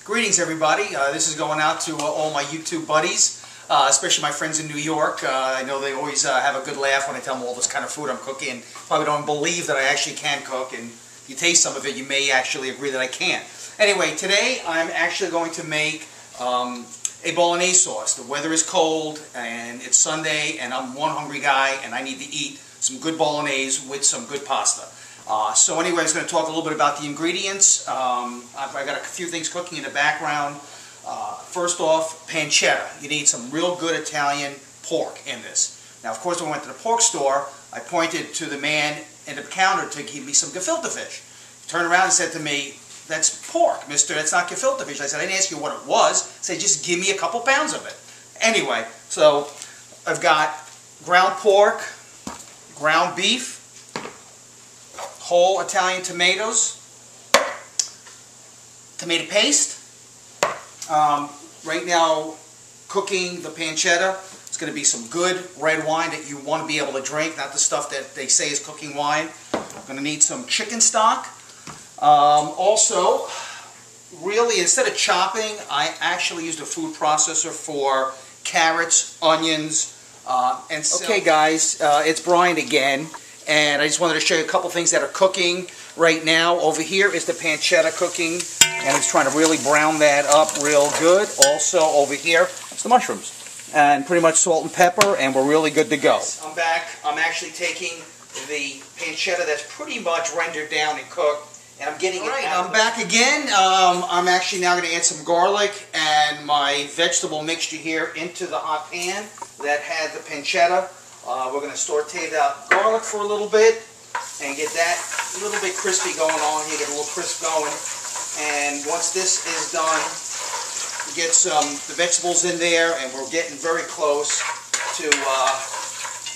Greetings, everybody. This is going out to all my YouTube buddies, especially my friends in New York. I know they always have a good laugh when I tell them all this kind of food I'm cooking. Probably don't believe that I actually can cook, and if you taste some of it, you may actually agree that I can. Anyway, today I'm actually going to make a bolognese sauce. The weather is cold, and it's Sunday, and I'm one hungry guy, and I need to eat some good bolognese with some good pasta. So anyway, I was going to talk a little bit about the ingredients. I've got a few things cooking in the background. First off, pancetta. You need some real good Italian pork in this. Now, of course, when I went to the pork store, I pointed to the man in the counter to give me some gefilte fish. He turned around and said to me, "That's pork, mister. That's not gefilte fish." I said, "I didn't ask you what it was." I said, "Just give me a couple pounds of it." Anyway, so I've got ground pork, ground beef, whole Italian tomatoes, tomato paste. Right now, cooking the pancetta, it's going to be some good red wine that you want to be able to drink, not the stuff that they say is cooking wine. I'm going to need some chicken stock. Also, really, instead of chopping, I actually used a food processor for carrots, onions, and celery. Okay, guys, it's Brian again. And I just wanted to show you a couple things that are cooking right now. Over here is the pancetta cooking, and it's trying to really brown that up real good. Also over here, it's the mushrooms, and pretty much salt and pepper, and we're really good to go. I'm back. I'm actually taking the pancetta that's pretty much rendered down and cooked, and I'm getting it out. I'm back again. I'm actually now going to add some garlic and my vegetable mixture here into the hot pan that had the pancetta. We're going to saute the garlic for a little bit and get that a little bit crispy going on here, get a little crisp going. And once this is done, we get the vegetables in there, and we're getting very close to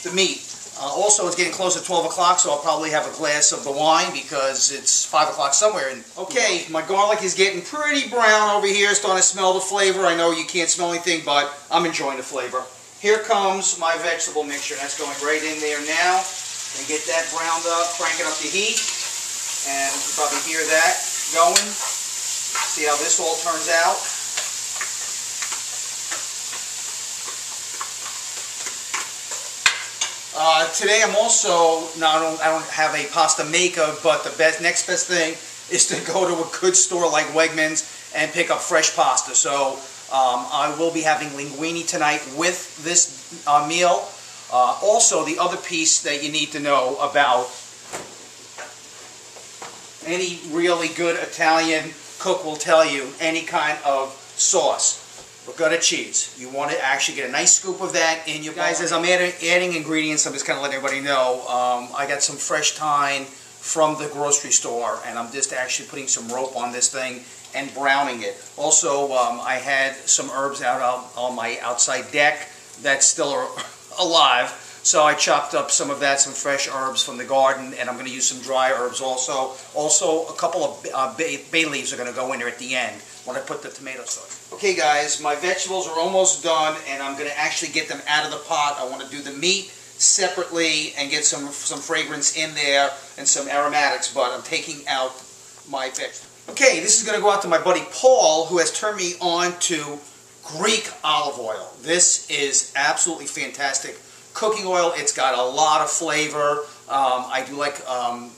the meat. Also, it's getting close to 12 o'clock, so I'll probably have a glass of the wine because it's 5 o'clock somewhere. Okay, my garlic is getting pretty brown over here, starting to smell the flavor. I know you can't smell anything, but I'm enjoying the flavor. Here comes my vegetable mixture. That's going right in there now. And get that browned up, cranking up the heat. And you can probably hear that going. See how this all turns out. Today I'm also, I don't have a pasta maker, but the next best thing is to go to a good store like Wegmans and pick up fresh pasta. So I will be having linguine tonight with this meal. Also, the other piece that you need to know about any really good Italian cook will tell you, any kind of sauce, ricotta cheese. You want to actually get a nice scoop of that in your guys. As I'm adding ingredients, I'm just kind of letting everybody know, I got some fresh thyme from the grocery store, and I'm just actually putting some rope on this thing and browning it. Also, I had some herbs out on my outside deck that still are alive, so I chopped up some of that, some fresh herbs from the garden, and I'm going to use some dry herbs also. Also, a couple of bay leaves are going to go in there at the end when I put the tomato sauce. Okay, guys, my vegetables are almost done, and I'm going to actually get them out of the pot. I want to do the meat separately and get some fragrance in there and some aromatics, but I'm taking out my vegetables. Okay, this is going to go out to my buddy Paul, who has turned me on to Greek olive oil. This is absolutely fantastic cooking oil. It's got a lot of flavor. I do like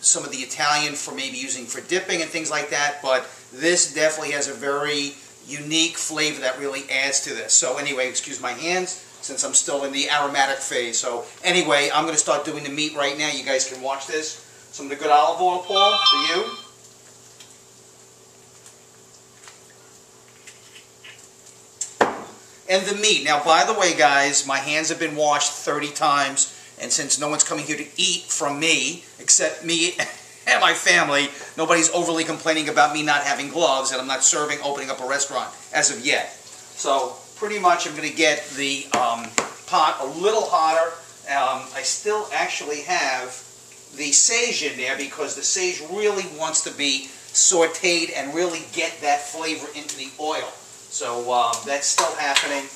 some of the Italian for maybe using for dipping and things like that, but this definitely has a very unique flavor that really adds to this. So anyway, excuse my hands since I'm still in the aromatic phase. So anyway, I'm going to start doing the meat right now. You guys can watch this. Some of the good olive oil, Paul, for you. And the meat. Now, by the way, guys, my hands have been washed 30 times, and since no one's coming here to eat from me, except me and my family, nobody's overly complaining about me not having gloves, and I'm not opening up a restaurant as of yet. So, pretty much I'm going to get the pot a little hotter. I still actually have the sage in there because the sage really wants to be sauteed and really get that flavor into the oil. So that's still happening,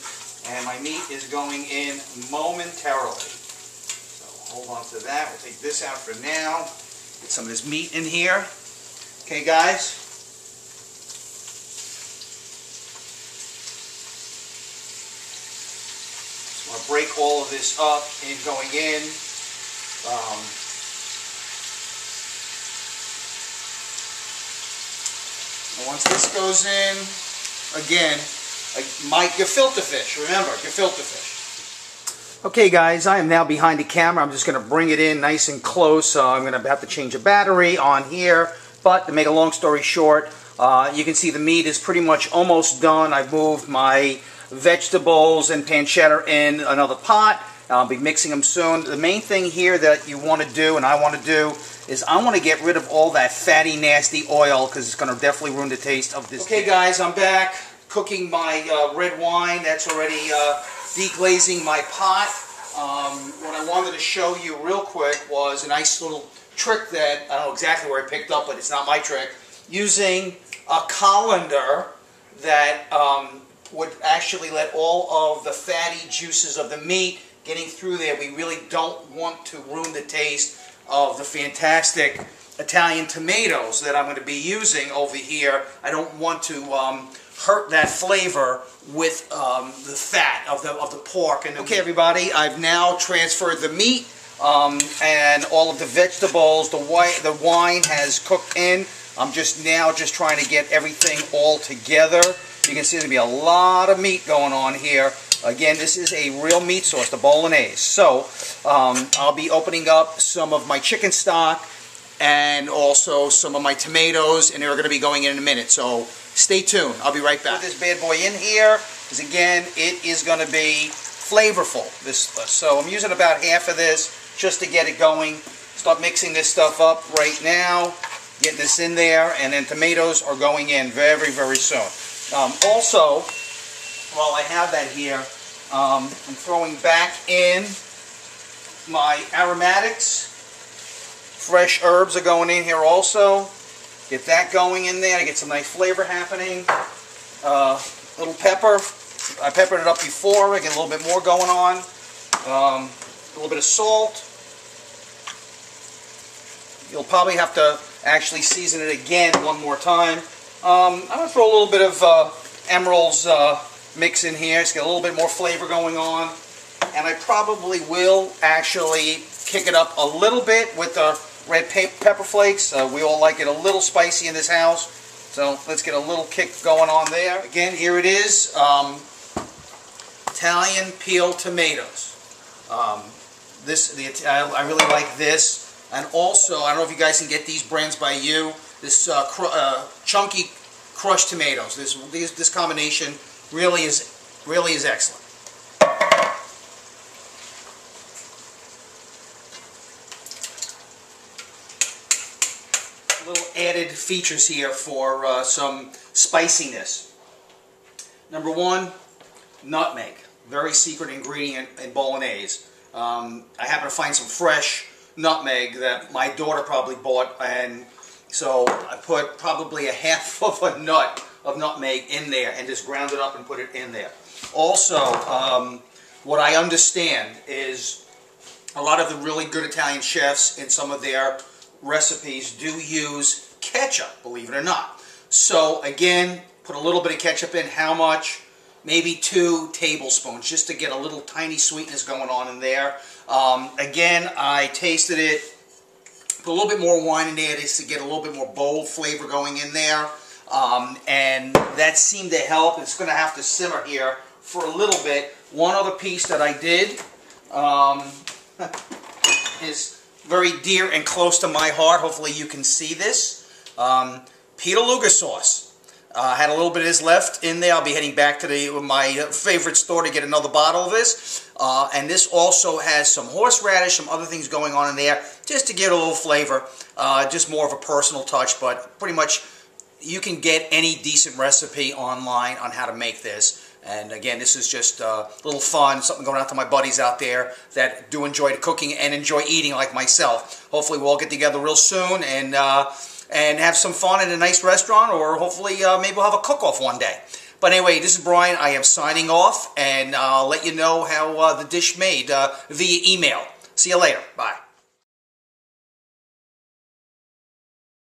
and my meat is going in momentarily. So hold on to that. We'll take this out for now. Get some of this meat in here. Okay, guys. break all of this up and going in. And once this goes in, again, gefilte fish. Remember, gefilte fish. Okay, guys, I am now behind the camera. I'm just going to bring it in nice and close. I'm going to have to change a battery on here. But to make a long story short, you can see the meat is pretty much almost done. I've moved my vegetables and pancetta in another pot. I'll be mixing them soon. The main thing here that you want to do, and I want to do, is I want to get rid of all that fatty, nasty oil because it's going to definitely ruin the taste of this. Okay, guys, I'm back cooking my red wine. That's already deglazing my pot. What I wanted to show you real quick was a nice little trick that I don't know exactly where I picked up, but it's not my trick. Using a colander that would actually let all of the fatty juices of the meat getting through there. We really don't want to ruin the taste of the fantastic Italian tomatoes that I'm going to be using over here. I don't want to hurt that flavor with the fat of the pork. And okay, everybody, I've now transferred the meat and all of the vegetables. The wine has cooked in. I'm just trying to get everything all together. You can see there's going to be a lot of meat going on here. Again, this is a real meat sauce, the bolognese. So I'll be opening up some of my chicken stock and also some of my tomatoes, and they're going to be going in a minute. So stay tuned. I'll be right back. Put this bad boy in here, because again, it is going to be flavorful. So I'm using about half of this just to get it going. Start mixing this stuff up right now. Getting this in there, and then tomatoes are going in very, very soon. Also, while I have that here, I'm throwing back in my aromatics. Fresh herbs are going in here also. Get that going in there to get some nice flavor happening. Little pepper. I peppered it up before. I get a little bit more going on. A little bit of salt. You'll probably have to actually season it again one more time. I'm going to throw a little bit of Emerald's mix in here. It's got a little bit more flavor going on. And I probably will actually kick it up a little bit with the red pepper flakes. We all like it a little spicy in this house. So let's get a little kick going on there. Again, here it is. Italian peeled tomatoes. I really like this. And also, I don't know if you guys can get these brands by you. This chunky crushed tomatoes. This combination really is excellent. Little added features here for some spiciness. Number one, nutmeg. Very secret ingredient in bolognese. I happen to find some fresh nutmeg that my daughter probably bought, and so I put probably a half of a nut of nutmeg in there and just ground it up and put it in there. Also, what I understand is a lot of the really good Italian chefs in some of their recipes do use ketchup, believe it or not. So again, put a little bit of ketchup in. How much? Maybe 2 tablespoons, just to get a little tiny sweetness going on in there. Again, I tasted it. Put a little bit more wine in there just to get a little bit more bold flavor going in there. And that seemed to help. It's going to have to simmer here for a little bit. One other piece that I did is very dear and close to my heart. Hopefully you can see this. Pitaluga sauce. I had a little bit of this left in there. I'll be heading back to my favorite store to get another bottle of this. And this also has some horseradish, some other things going on in there, just to give it a little flavor. Just more of a personal touch, but pretty much you can get any decent recipe online on how to make this. And again, this is just a little fun, something going out to my buddies out there that do enjoy cooking and enjoy eating like myself. Hopefully we'll all get together real soon and have some fun in a nice restaurant, or hopefully maybe we'll have a cook-off one day. But anyway, this is Brian. I am signing off, and I'll let you know how the dish made via email. See you later. Bye.